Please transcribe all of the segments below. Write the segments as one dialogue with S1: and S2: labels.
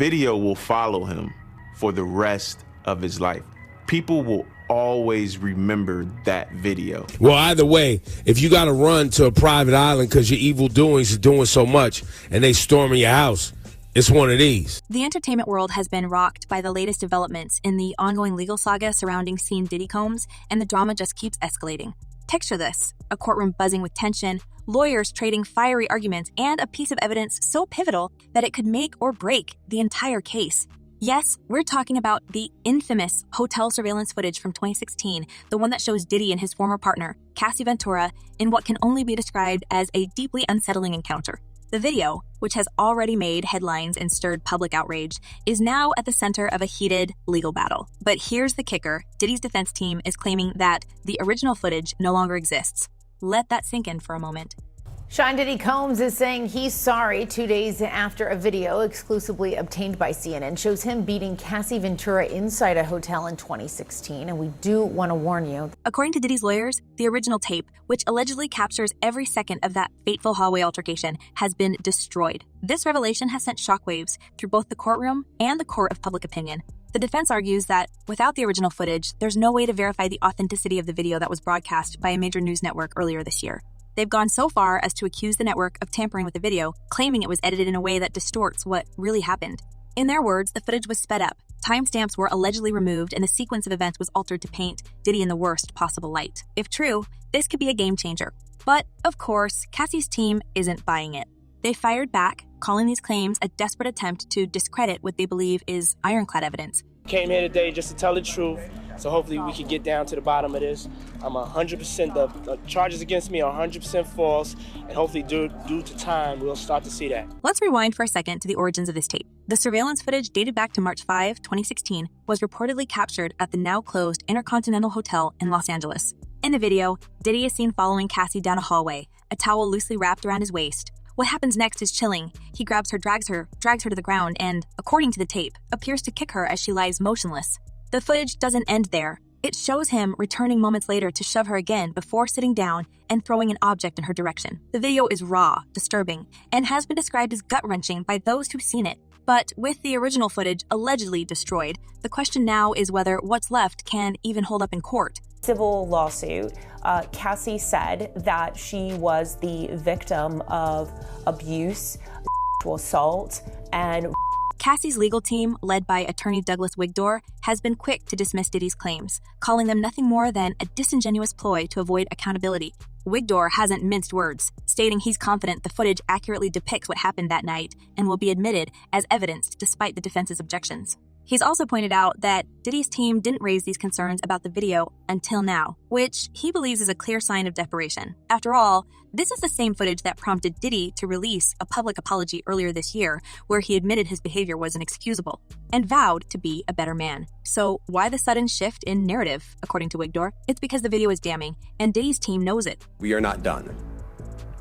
S1: video will follow him for the rest of his life. People will always remember that video.
S2: Well, either way, if you got to run to a private island because your evil doings are doing so much and they storming your house, it's one of these.
S3: The entertainment world has been rocked by the latest developments in the ongoing legal saga surrounding Diddy Combs, and the drama just keeps escalating. Picture this: a courtroom buzzing with tension, lawyers trading fiery arguments, and a piece of evidence so pivotal that it could make or break the entire case. Yes, we're talking about the infamous hotel surveillance footage from 2016, the one that shows Diddy and his former partner, Cassie Ventura, in what can only be described as a deeply unsettling encounter. The video, which has already made headlines and stirred public outrage, is now at the center of a heated legal battle. But here's the kicker: Diddy's defense team is claiming that the original footage no longer exists. Let that sink in for a moment.
S4: Sean Diddy Combs is saying he's sorry 2 days after a video exclusively obtained by CNN shows him beating Cassie Ventura inside a hotel in 2016. And we do want to warn you.
S3: According to Diddy's lawyers, the original tape, which allegedly captures every second of that fateful hallway altercation, has been destroyed. This revelation has sent shockwaves through both the courtroom and the court of public opinion. The defense argues that without the original footage, there's no way to verify the authenticity of the video that was broadcast by a major news network earlier this year. They've gone so far as to accuse the network of tampering with the video, claiming it was edited in a way that distorts what really happened. In their words, the footage was sped up, timestamps were allegedly removed, and the sequence of events was altered to paint Diddy in the worst possible light. If true, this could be a game changer. But, of course, Cassie's team isn't buying it. They fired back, calling these claims a desperate attempt to discredit what they believe is ironclad evidence.
S5: Came here today just to tell the truth, so hopefully we can get down to the bottom of this. I'm 100%, the charges against me are 100% false, and hopefully due to time, we'll start to see that.
S3: Let's rewind for a second to the origins of this tape. The surveillance footage dated back to March 5, 2016, was reportedly captured at the now-closed Intercontinental Hotel in Los Angeles. In the video, Diddy is seen following Cassie down a hallway, a towel loosely wrapped around his waist. What happens next is chilling. He grabs her, drags her to the ground, and, according to the tape, appears to kick her as she lies motionless. The footage doesn't end there. It shows him returning moments later to shove her again before sitting down and throwing an object in her direction. The video is raw, disturbing, and has been described as gut-wrenching by those who've seen it. But with the original footage allegedly destroyed, the question now is whether what's left can even hold up in court.
S6: Civil lawsuit, Cassie said that she was the victim of abuse, assault, and
S3: Cassie's legal team, led by attorney Douglas Wigdor, has been quick to dismiss Diddy's claims, calling them nothing more than a disingenuous ploy to avoid accountability. Wigdor hasn't minced words, stating he's confident the footage accurately depicts what happened that night and will be admitted as evidence despite the defense's objections. He's also pointed out that Diddy's team didn't raise these concerns about the video until now, which he believes is a clear sign of desperation. After all, this is the same footage that prompted Diddy to release a public apology earlier this year, where he admitted his behavior was inexcusable and vowed to be a better man. So why the sudden shift in narrative, according to Wigdor? It's because the video is damning, and Diddy's team knows it.
S7: We are not done.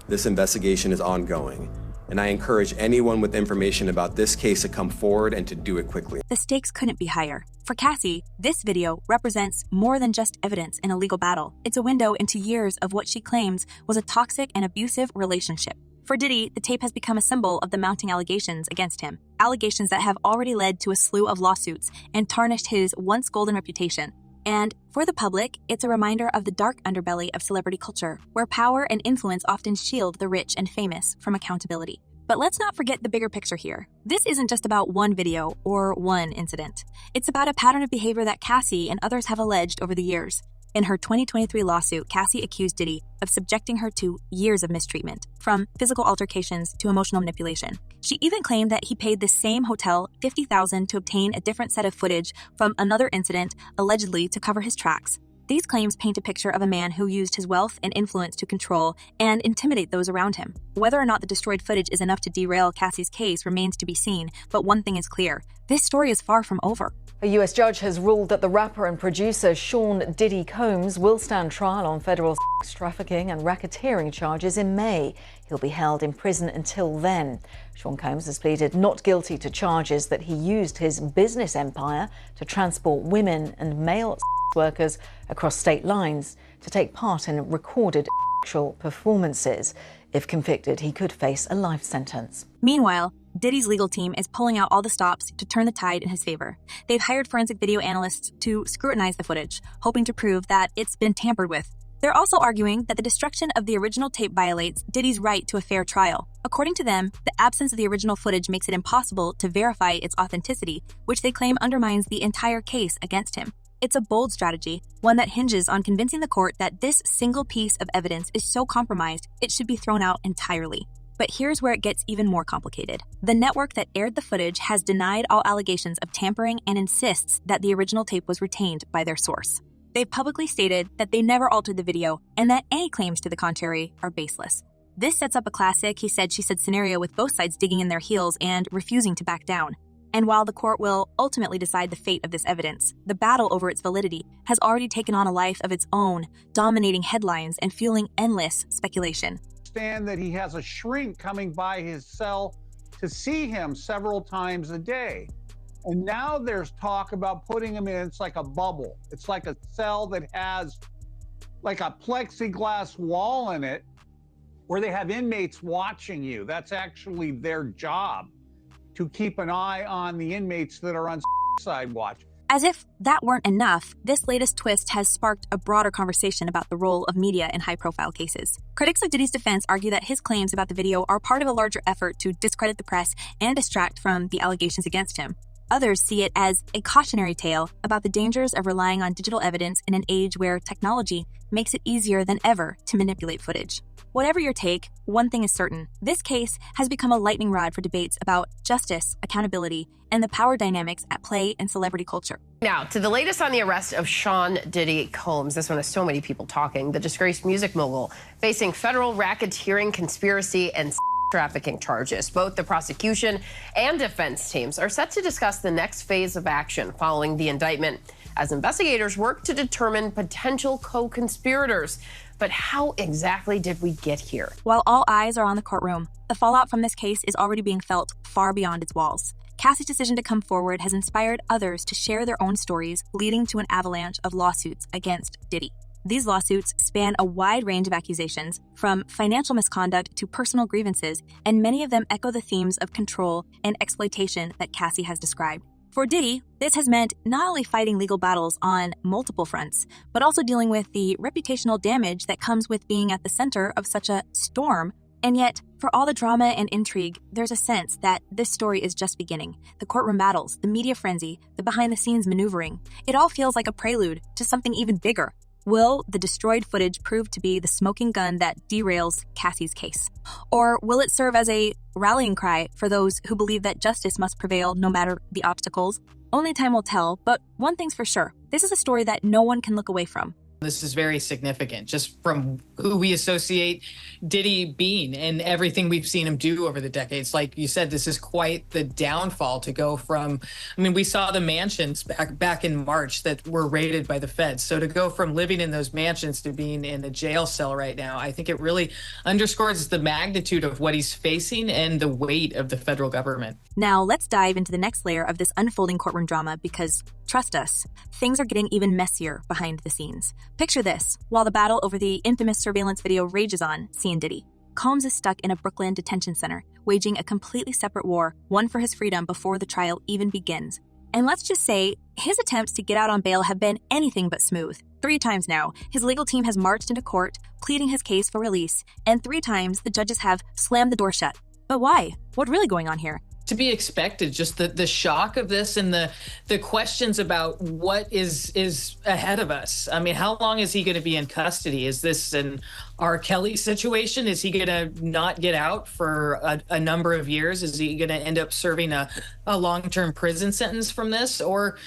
S7: This investigation is ongoing, and I encourage anyone with information about this case to come forward and to do it quickly.
S3: The stakes couldn't be higher. For Cassie, this video represents more than just evidence in a legal battle. It's a window into years of what she claims was a toxic and abusive relationship. For Diddy, the tape has become a symbol of the mounting allegations against him, allegations that have already led to a slew of lawsuits and tarnished his once golden reputation. And for the public, it's a reminder of the dark underbelly of celebrity culture, where power and influence often shield the rich and famous from accountability. But let's not forget the bigger picture here. This isn't just about one video or one incident. It's about a pattern of behavior that Cassie and others have alleged over the years. In her 2023 lawsuit, Cassie accused Diddy of subjecting her to years of mistreatment, from physical altercations to emotional manipulation. She even claimed that he paid the same hotel $50,000 to obtain a different set of footage from another incident, allegedly to cover his tracks. These claims paint a picture of a man who used his wealth and influence to control and intimidate those around him. Whether or not the destroyed footage is enough to derail Cassie's case remains to be seen, but one thing is clear: this story is far from over.
S8: A U.S. judge has ruled that the rapper and producer Sean Diddy Combs will stand trial on federal sex trafficking and racketeering charges in May. He'll be held in prison until then. Sean Combs has pleaded not guilty to charges that he used his business empire to transport women and male sex workers across state lines to take part in recorded sexual performances. If convicted, he could face a life sentence.
S3: Meanwhile, Diddy's legal team is pulling out all the stops to turn the tide in his favor. They've hired forensic video analysts to scrutinize the footage, hoping to prove that it's been tampered with. They're also arguing that the destruction of the original tape violates Diddy's right to a fair trial. According to them, the absence of the original footage makes it impossible to verify its authenticity, which they claim undermines the entire case against him. It's a bold strategy, one that hinges on convincing the court that this single piece of evidence is so compromised it should be thrown out entirely. But here's where it gets even more complicated. The network that aired the footage has denied all allegations of tampering and insists that the original tape was retained by their source. They've publicly stated that they never altered the video and that any claims to the contrary are baseless. This sets up a classic he said, she said scenario with both sides digging in their heels and refusing to back down. And while the court will ultimately decide the fate of this evidence, the battle over its validity has already taken on a life of its own, dominating headlines and fueling endless speculation.
S9: Understand that he has a shrink coming by his cell to see him several times a day. And now there's talk about putting him in, it's like a bubble. It's like a cell that has like a plexiglass wall in it where they have inmates watching you. That's actually their job, to keep an eye on the inmates that are on side watch.
S3: As if that weren't enough, this latest twist has sparked a broader conversation about the role of media in high-profile cases. Critics of Diddy's defense argue that his claims about the video are part of a larger effort to discredit the press and distract from the allegations against him. Others see it as a cautionary tale about the dangers of relying on digital evidence in an age where technology makes it easier than ever to manipulate footage. Whatever your take, one thing is certain. This case has become a lightning rod for debates about justice, accountability, and the power dynamics at play in celebrity culture.
S10: Now, to the latest on the arrest of Sean Diddy Combs. This one has so many people talking. The disgraced music mogul facing federal racketeering, conspiracy, and trafficking charges. Both the prosecution and defense teams are set to discuss the next phase of action following the indictment as investigators work to determine potential co-conspirators. But how exactly did we get here?
S3: While all eyes are on the courtroom, the fallout from this case is already being felt far beyond its walls. Cassie's decision to come forward has inspired others to share their own stories, leading to an avalanche of lawsuits against Diddy. These lawsuits span a wide range of accusations, from financial misconduct to personal grievances, and many of them echo the themes of control and exploitation that Cassie has described. For Diddy, this has meant not only fighting legal battles on multiple fronts, but also dealing with the reputational damage that comes with being at the center of such a storm. And yet, for all the drama and intrigue, there's a sense that this story is just beginning. The courtroom battles, the media frenzy, the behind-the-scenes maneuvering, it all feels like a prelude to something even bigger. Will the destroyed footage prove to be the smoking gun that derails Cassie's case? Or will it serve as a rallying cry for those who believe that justice must prevail no matter the obstacles? Only time will tell, but one thing's for sure. This is a story that no one can look away from.
S11: This is very significant, just from who we associate Diddy being and everything we've seen him do over the decades. Like you said, this is quite the downfall to go from, we saw the mansions back in March that were raided by the feds. So to go from living in those mansions to being in a jail cell right now, I think it really underscores the magnitude of what he's facing and the weight of the federal government.
S3: Now let's dive into the next layer of this unfolding courtroom drama because, trust us, things are getting even messier behind the scenes. Picture this, while the battle over the infamous surveillance video rages on, seeing Diddy, Combs is stuck in a Brooklyn detention center, waging a completely separate war, one for his freedom before the trial even begins. And let's just say, his attempts to get out on bail have been anything but smooth. 3 times now, his legal team has marched into court, pleading his case for release, and 3 times the judges have slammed the door shut. But why? What's really going on here?
S11: To be expected, just the shock of this and the questions about what is ahead of us. How long is he going to be in custody? Is this an R. Kelly situation? Is he going to not get out for a number of years? Is he going to end up serving a long-term prison sentence from this? Or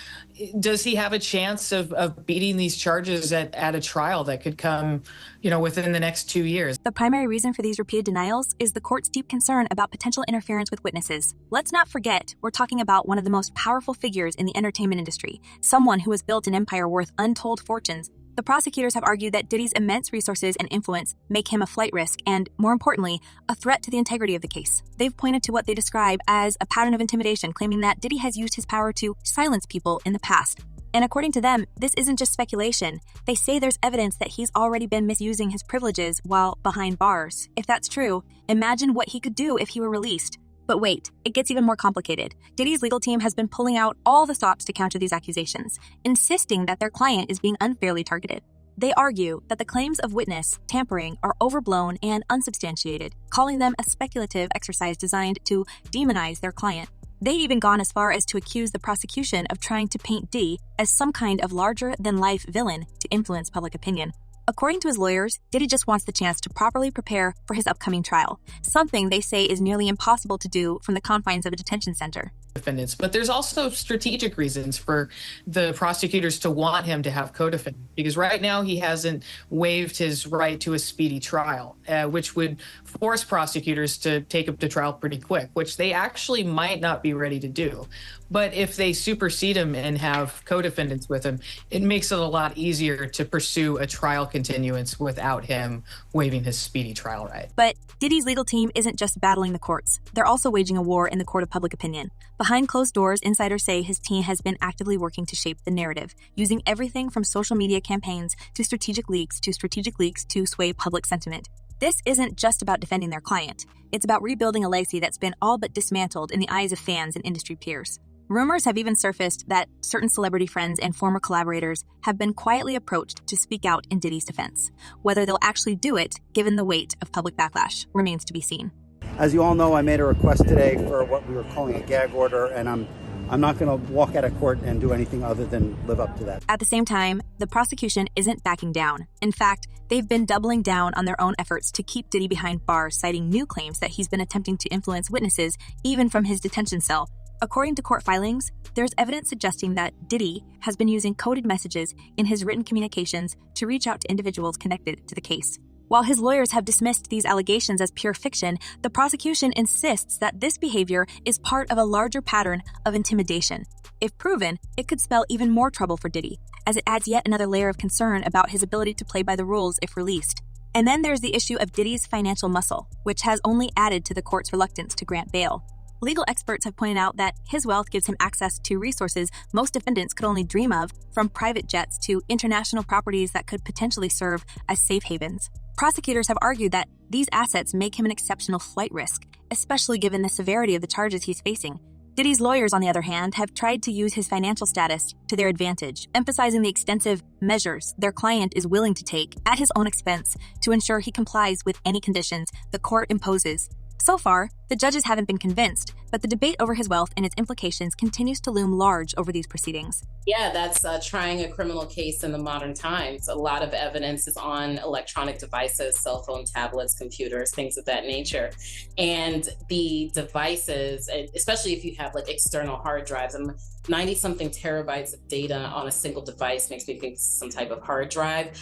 S11: does he have a chance of beating these charges at a trial that could come, within the next 2 years?
S3: The primary reason for these repeated denials is the court's deep concern about potential interference with witnesses. Let's not forget, we're talking about one of the most powerful figures in the entertainment industry, someone who has built an empire worth untold fortunes. The prosecutors have argued that Diddy's immense resources and influence make him a flight risk and, more importantly, a threat to the integrity of the case. They've pointed to what they describe as a pattern of intimidation, claiming that Diddy has used his power to silence people in the past. And according to them, this isn't just speculation. They say there's evidence that he's already been misusing his privileges while behind bars. If that's true, imagine what he could do if he were released. But wait, it gets even more complicated. Diddy's legal team has been pulling out all the stops to counter these accusations, insisting that their client is being unfairly targeted. They argue that the claims of witness tampering are overblown and unsubstantiated, calling them a speculative exercise designed to demonize their client. They've even gone as far as to accuse the prosecution of trying to paint Diddy as some kind of larger-than-life villain to influence public opinion. According to his lawyers, Diddy just wants the chance to properly prepare for his upcoming trial, something they say is nearly impossible to do from the confines of a detention center.
S11: Defendants, but there's also strategic reasons for the prosecutors to want him to have co-defendants, because right now he hasn't waived his right to a speedy trial, which would force prosecutors to take him to trial pretty quick, which they actually might not be ready to do. But if they supersede him and have co-defendants with him, it makes it a lot easier to pursue a trial continuance without him waiving his speedy trial right.
S3: But Diddy's legal team isn't just battling the courts. They're also waging a war in the court of public opinion. Behind closed doors, insiders say his team has been actively working to shape the narrative, using everything from social media campaigns to strategic leaks to sway public sentiment. This isn't just about defending their client. It's about rebuilding a legacy that's been all but dismantled in the eyes of fans and industry peers. Rumors have even surfaced that certain celebrity friends and former collaborators have been quietly approached to speak out in Diddy's defense. Whether they'll actually do it, given the weight of public backlash, remains to be seen.
S12: As you all know, I made a request today for what we were calling a gag order, and I'm not going to walk out of court and do anything other than live up to that.
S3: At the same time, the prosecution isn't backing down. In fact, they've been doubling down on their own efforts to keep Diddy behind bars, citing new claims that he's been attempting to influence witnesses, even from his detention cell. According to court filings, there's evidence suggesting that Diddy has been using coded messages in his written communications to reach out to individuals connected to the case. While his lawyers have dismissed these allegations as pure fiction, the prosecution insists that this behavior is part of a larger pattern of intimidation. If proven, it could spell even more trouble for Diddy, as it adds yet another layer of concern about his ability to play by the rules if released. And then there's the issue of Diddy's financial muscle, which has only added to the court's reluctance to grant bail. Legal experts have pointed out that his wealth gives him access to resources most defendants could only dream of, from private jets to international properties that could potentially serve as safe havens. Prosecutors have argued that these assets make him an exceptional flight risk, especially given the severity of the charges he's facing. Diddy's lawyers, on the other hand, have tried to use his financial status to their advantage, emphasizing the extensive measures their client is willing to take at his own expense to ensure he complies with any conditions the court imposes. So far, the judges haven't been convinced, but the debate over his wealth and its implications continues to loom large over these proceedings.
S13: Yeah, that's trying a criminal case in the modern times. A lot of evidence is on electronic devices, cell phone, tablets, computers, things of that nature. And the devices, especially if you have like external hard drives, 90-something terabytes of data on a single device makes me think some type of hard drive.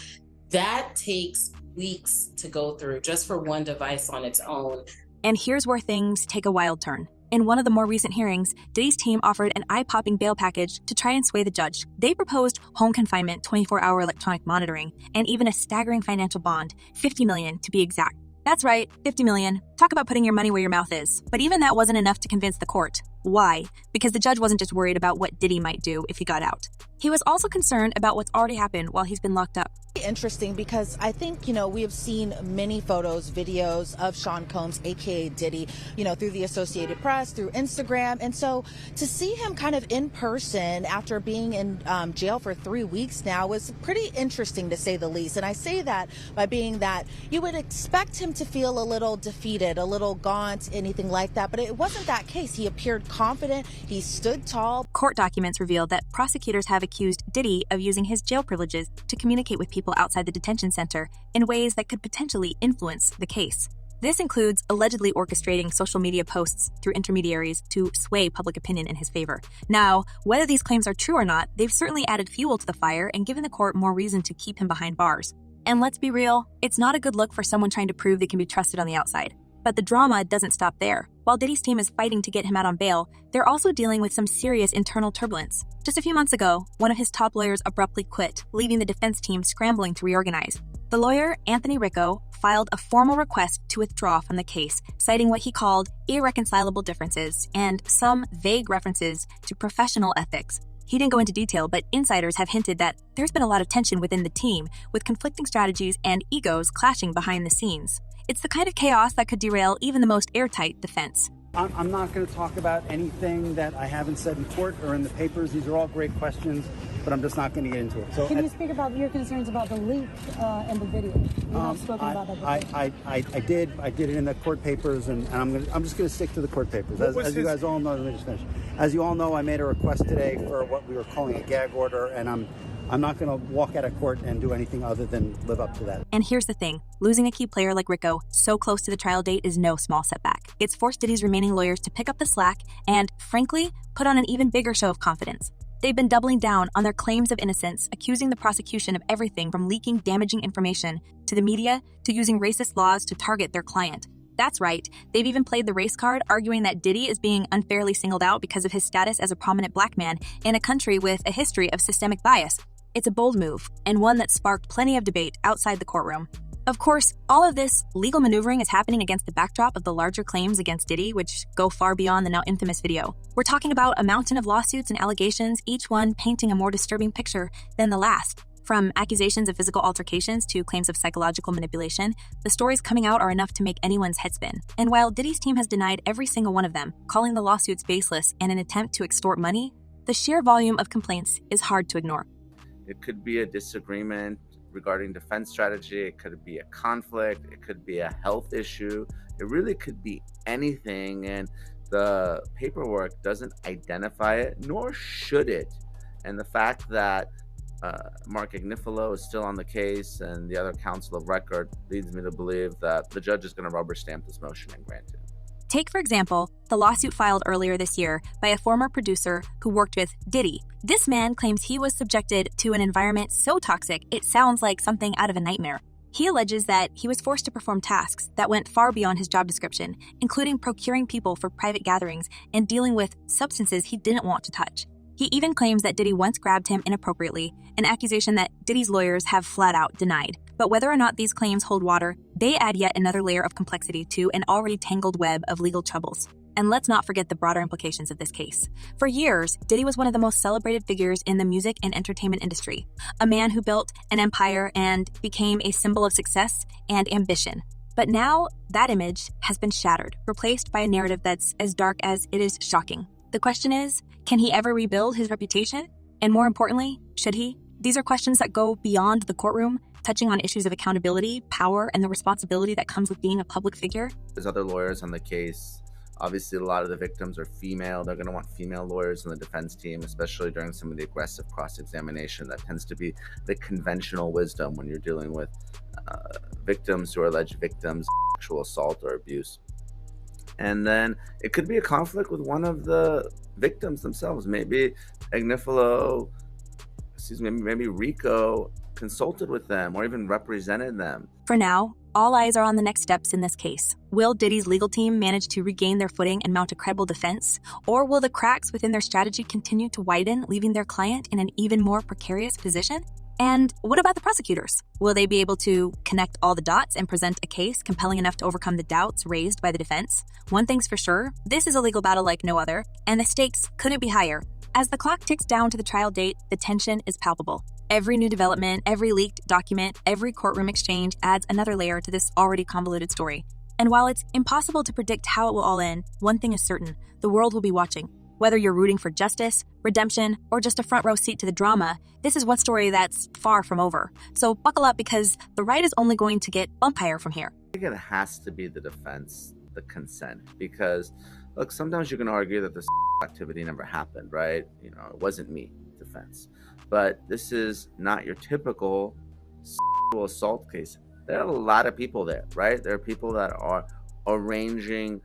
S13: That takes weeks to go through just for one device on its own.
S3: And here's where things take a wild turn. In one of the more recent hearings, Diddy's team offered an eye-popping bail package to try and sway the judge. They proposed home confinement, 24-hour electronic monitoring, and even a staggering financial bond, $50 million to be exact. That's right, $50 million. Talk about putting your money where your mouth is. But even that wasn't enough to convince the court. Why? Because the judge wasn't just worried about what Diddy might do if he got out. He was also concerned about what's already happened while he's been locked up.
S14: Interesting, because I think, we have seen many photos, videos of Sean Combs, aka Diddy, through the Associated Press, through Instagram. And so to see him kind of in person after being in jail for 3 weeks now was pretty interesting, to say the least. And I say that by being that you would expect him to feel a little defeated, a little gaunt, anything like that. But it wasn't that case. He appeared confident. He stood tall.
S3: Court documents reveal that prosecutors have accused Diddy of using his jail privileges to communicate with people outside the detention center in ways that could potentially influence the case. This includes allegedly orchestrating social media posts through intermediaries to sway public opinion in his favor. Now, whether these claims are true or not, they've certainly added fuel to the fire and given the court more reason to keep him behind bars. And let's be real, it's not a good look for someone trying to prove they can be trusted on the outside. But the drama doesn't stop there. While Diddy's team is fighting to get him out on bail, they're also dealing with some serious internal turbulence. Just a few months ago, one of his top lawyers abruptly quit, leaving the defense team scrambling to reorganize. The lawyer, Anthony Ricco, filed a formal request to withdraw from the case, citing what he called irreconcilable differences and some vague references to professional ethics. He didn't go into detail, but insiders have hinted that there's been a lot of tension within the team, with conflicting strategies and egos clashing behind the scenes. It's the kind of chaos that could derail even the most airtight defense.
S12: I'm not going to talk about anything that I haven't said in court or in the papers. These are all great questions, but I'm just not going to get into it. So,
S15: can you speak about your concerns about the leak and the video? You have spoken about that before.
S12: I did it in the court papers, and I'm just going to stick to the court papers. As you guys all know, let me just finish. As you all know, I made a request today for what we were calling a gag order, and I'm not going to walk out of court and do anything other than live up to that.
S3: And here's the thing. Losing a key player like Rico so close to the trial date is no small setback. It's forced Diddy's remaining lawyers to pick up the slack and, frankly, put on an even bigger show of confidence. They've been doubling down on their claims of innocence, accusing the prosecution of everything from leaking damaging information to the media to using racist laws to target their client. That's right. They've even played the race card, arguing that Diddy is being unfairly singled out because of his status as a prominent black man in a country with a history of systemic bias. It's a bold move, and one that sparked plenty of debate outside the courtroom. Of course, all of this legal maneuvering is happening against the backdrop of the larger claims against Diddy, which go far beyond the now infamous video. We're talking about a mountain of lawsuits and allegations, each one painting a more disturbing picture than the last. From accusations of physical altercations to claims of psychological manipulation, the stories coming out are enough to make anyone's head spin. And while Diddy's team has denied every single one of them, calling the lawsuits baseless and an attempt to extort money, the sheer volume of complaints is hard to ignore.
S16: It could be a disagreement regarding defense strategy. It could be a conflict. It could be a health issue. It really could be anything. And the paperwork doesn't identify it, nor should it. And the fact that Mark Agnifilo is still on the case and the other counsel of record leads me to believe that the judge is going to rubber stamp this motion and grant it.
S3: Take, for example, the lawsuit filed earlier this year by a former producer who worked with Diddy. This man claims he was subjected to an environment so toxic it sounds like something out of a nightmare. He alleges that he was forced to perform tasks that went far beyond his job description, including procuring people for private gatherings and dealing with substances he didn't want to touch. He even claims that Diddy once grabbed him inappropriately, an accusation that Diddy's lawyers have flat out denied. But whether or not these claims hold water, they add yet another layer of complexity to an already tangled web of legal troubles. And let's not forget the broader implications of this case. For years, Diddy was one of the most celebrated figures in the music and entertainment industry, a man who built an empire and became a symbol of success and ambition. But now, that image has been shattered, replaced by a narrative that's as dark as it is shocking. The question is, can he ever rebuild his reputation? And more importantly, should he? These are questions that go beyond the courtroom, touching on issues of accountability, power, and the responsibility that comes with being a public figure.
S16: There's other lawyers on the case. Obviously, a lot of the victims are female. They're going to want female lawyers on the defense team, especially during some of the aggressive cross-examination. That tends to be the conventional wisdom when you're dealing with victims who are alleged victims of sexual assault or abuse. And then it could be a conflict with one of the victims themselves. Maybe maybe Rico consulted with them or even represented them.
S3: For now, all eyes are on the next steps in this case. Will Diddy's legal team manage to regain their footing and mount a credible defense? Or will the cracks within their strategy continue to widen, leaving their client in an even more precarious position? And what about the prosecutors? Will they be able to connect all the dots and present a case compelling enough to overcome the doubts raised by the defense? One thing's for sure, this is a legal battle like no other, and the stakes couldn't be higher. As the clock ticks down to the trial date, the tension is palpable. Every new development, every leaked document, every courtroom exchange adds another layer to this already convoluted story. And while it's impossible to predict how it will all end, one thing is certain, the world will be watching. Whether you're rooting for justice, redemption, or just a front row seat to the drama, this is one story that's far from over. So buckle up because the ride is only going to get higher from here.
S16: I think it has to be the defense, the consent, because look, sometimes you can argue that this activity never happened, right? You know, it wasn't me, defense. But this is not your typical sexual assault case. There are a lot of people there, right? There are people that are arranging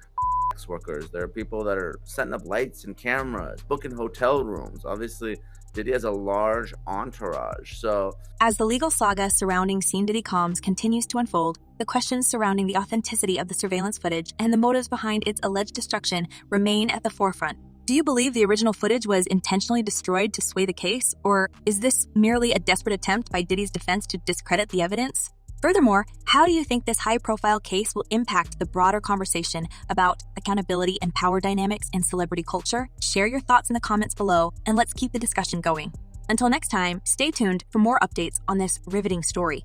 S16: sex workers. There are people that are setting up lights and cameras, booking hotel rooms. Obviously, Diddy has a large entourage. So,
S3: as the legal saga surrounding Scene Diddy Combs continues to unfold, the questions surrounding the authenticity of the surveillance footage and the motives behind its alleged destruction remain at the forefront. Do you believe the original footage was intentionally destroyed to sway the case, or is this merely a desperate attempt by Diddy's defense to discredit the evidence? Furthermore, how do you think this high-profile case will impact the broader conversation about accountability and power dynamics in celebrity culture? Share your thoughts in the comments below, and let's keep the discussion going. Until next time, stay tuned for more updates on this riveting story.